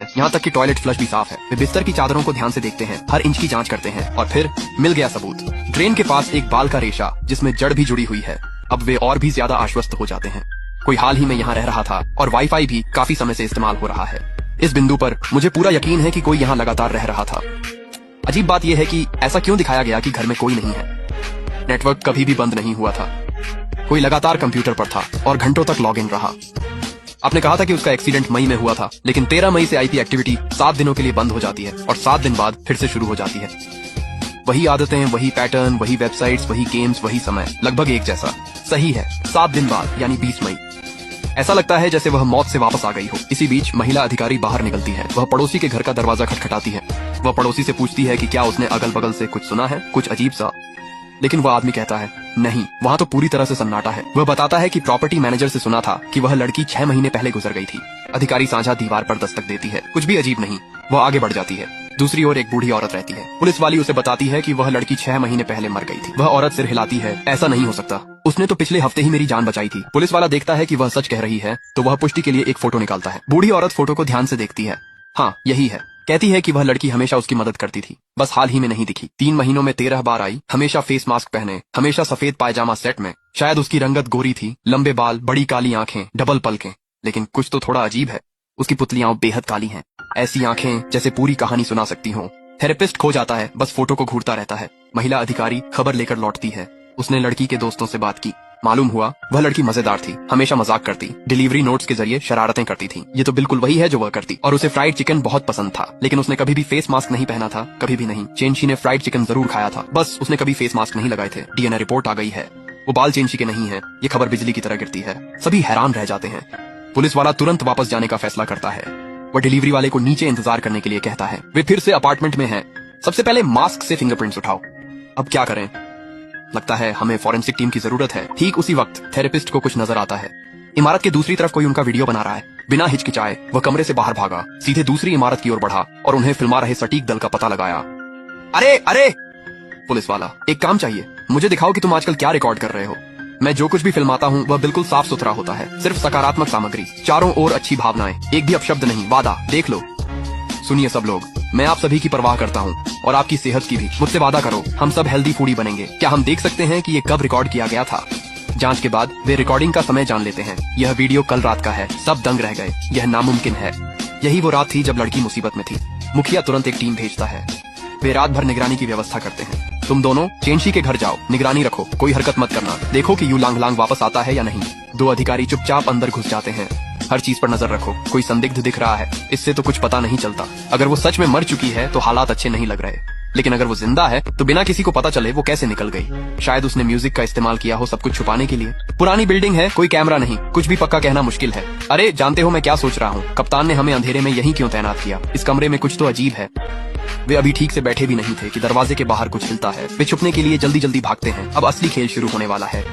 यहाँ तक कि टॉयलेट फ्लश भी साफ है। वे बिस्तर की चादरों को ध्यान से देखते हैं, हर इंच की जांच करते हैं और फिर मिल गया सबूत। ड्रेन के पास एक बाल का रेशा जिसमें जड़ भी जुड़ी हुई है। अब वे और भी ज्यादा आश्वस्त हो जाते हैं। कोई हाल ही में यहाँ रह रहा था और वाईफाई भी काफी समय से इस्तेमाल हो रहा है। इस बिंदु पर मुझे पूरा यकीन है कि कोई यहाँ लगातार रह रहा था। अजीब बात यह है कि ऐसा क्यों दिखाया गया कि घर में कोई नहीं है। नेटवर्क कभी भी बंद नहीं हुआ था। कोई लगातार कंप्यूटर पर था और घंटों तक लॉग इन रहा। आपने कहा था कि उसका एक्सीडेंट मई में हुआ था, लेकिन 13 मई से आईपी एक्टिविटी 7 दिनों के लिए बंद हो जाती है और 7 दिन बाद फिर से शुरू हो जाती है। वही आदतें, वही पैटर्न, वही वेबसाइट्स, वही गेम्स, वही समय, लगभग एक जैसा। सही है, 7 दिन बाद यानी 20 मई। ऐसा लगता है जैसे वह मौत से वापस आ गई हो। इसी बीच महिला अधिकारी बाहर निकलती है। वह पड़ोसी के घर का दरवाजा खटखटाती है। वह पड़ोसी से पूछती है कि क्या उसने अगल बगल से कुछ सुना है, कुछ अजीब सा। लेकिन वह आदमी कहता है नहीं, वहाँ तो पूरी तरह से सन्नाटा है। वह बताता है कि प्रॉपर्टी मैनेजर से सुना था कि वह लड़की 6 महीने पहले गुजर गई थी। अधिकारी साझा दीवार पर दस्तक देती है। कुछ भी अजीब नहीं। वह आगे बढ़ जाती है। दूसरी ओर एक बूढ़ी औरत रहती है। पुलिस वाली उसे बताती है कि वह लड़की 6 महीने पहले मर गई थी। वह औरत सिर हिलाती है, ऐसा नहीं हो सकता, उसने तो पिछले हफ्ते ही मेरी जान बचाई थी। पुलिस वाला देखता है कि वह सच कह रही है तो वह पुष्टि के लिए एक फोटो निकालता है। बूढ़ी औरत फोटो को ध्यान से देखती है। हाँ, यही है। कहती है कि वह लड़की हमेशा उसकी मदद करती थी, बस हाल ही में नहीं दिखी। 3 महीनों में 13 बार आई, हमेशा फेस मास्क पहने, हमेशा सफेद पायजामा सेट में। शायद उसकी रंगत गोरी थी, लंबे बाल, बड़ी काली आंखें, डबल पलकें। लेकिन कुछ तो थोड़ा अजीब है, उसकी पुतलियां बेहद काली हैं। ऐसी आंखें जैसे पूरी कहानी सुना सकती हों। थेरेपिस्ट खो जाता है, बस फोटो को घूरता रहता है। महिला अधिकारी खबर लेकर लौटती है। उसने लड़की के दोस्तों से बात की। मालूम हुआ वह लड़की मजेदार थी, हमेशा मजाक करती, डिलीवरी नोट्स के जरिए शरारतें करती थी। ये तो बिल्कुल वही है जो वह करती। और उसे फ्राइड चिकन बहुत पसंद था, लेकिन उसने कभी भी फेस मास्क नहीं पहना था, कभी भी नहीं। चेंशी ने फ्राइड चिकन जरूर खाया था, बस उसने कभी फेस मास्क नहीं लगाए थे। डीएनए रिपोर्ट आ गई है, वो बाल चेंशी के नहीं है। ये खबर बिजली की तरह गिरती है। सभी हैरान रह जाते हैं। पुलिस वाला तुरंत वापस जाने का फैसला करता है। वह डिलीवरी वाले को नीचे इंतजार करने के लिए कहता है। वे फिर से अपार्टमेंट में हैं। सबसे पहले मास्क से फिंगरप्रिंट्स उठाओ। अब क्या करें? लगता है हमें फॉरेंसिक टीम की जरूरत है। ठीक उसी वक्त थेरेपिस्ट को कुछ नजर आता है। इमारत के दूसरी तरफ कोई उनका वीडियो बना रहा है। बिना हिचकिचाए वह कमरे से बाहर भागा, सीधे दूसरी इमारत की ओर बढ़ा और उन्हें फिल्मा रहे सटीक दल का पता लगाया। अरे अरे! पुलिस वाला, एक काम चाहिए, मुझे दिखाओ कि तुम आजकल क्या रिकॉर्ड कर रहे हो। मैं जो कुछ भी फिल्माता हूँ वह बिल्कुल साफ सुथरा होता है, सिर्फ सकारात्मक सामग्री, चारों ओर अच्छी भावनाएं, एक भी अपशब्द नहीं, वादा, देख लो। सुनिए सब लोग, मैं आप सभी की परवाह करता हूँ और आपकी सेहत की भी। मुझसे वादा करो, हम सब हेल्दी फूडी बनेंगे। क्या हम देख सकते हैं कि ये कब रिकॉर्ड किया गया था? जांच के बाद वे रिकॉर्डिंग का समय जान लेते हैं। यह वीडियो कल रात का है। सब दंग रह गए, यह नामुमकिन है। यही वो रात थी जब लड़की मुसीबत में थी। मुखिया तुरंत एक टीम भेजता है। वे रात भर निगरानी की व्यवस्था करते हैं। तुम दोनों चेंशी के घर जाओ, निगरानी रखो, कोई हरकत मत करना, देखो कि यू लांग लांग वापस आता है या नहीं। 2 अधिकारी चुपचाप अंदर घुस जाते हैं। हर चीज पर नजर रखो, कोई संदिग्ध दिख रहा है, इससे तो कुछ पता नहीं चलता। अगर वो सच में मर चुकी है तो हालात अच्छे नहीं लग रहे, लेकिन अगर वो जिंदा है तो बिना किसी को पता चले वो कैसे निकल गई। शायद उसने म्यूजिक का इस्तेमाल किया हो सब कुछ छुपाने के लिए। पुरानी बिल्डिंग है, कोई कैमरा नहीं, कुछ भी पक्का कहना मुश्किल है। अरे जानते हो मैं क्या सोच रहा हूँ? कप्तान ने हमें अंधेरे में यहीं क्यों तैनात किया? इस कमरे में कुछ तो अजीब है। वे अभी ठीक से बैठे भी नहीं थे कि दरवाजे के बाहर कुछ हिलता है। वे छुपने के लिए जल्दी जल्दी भागते हैं। अब असली खेल शुरू होने वाला है।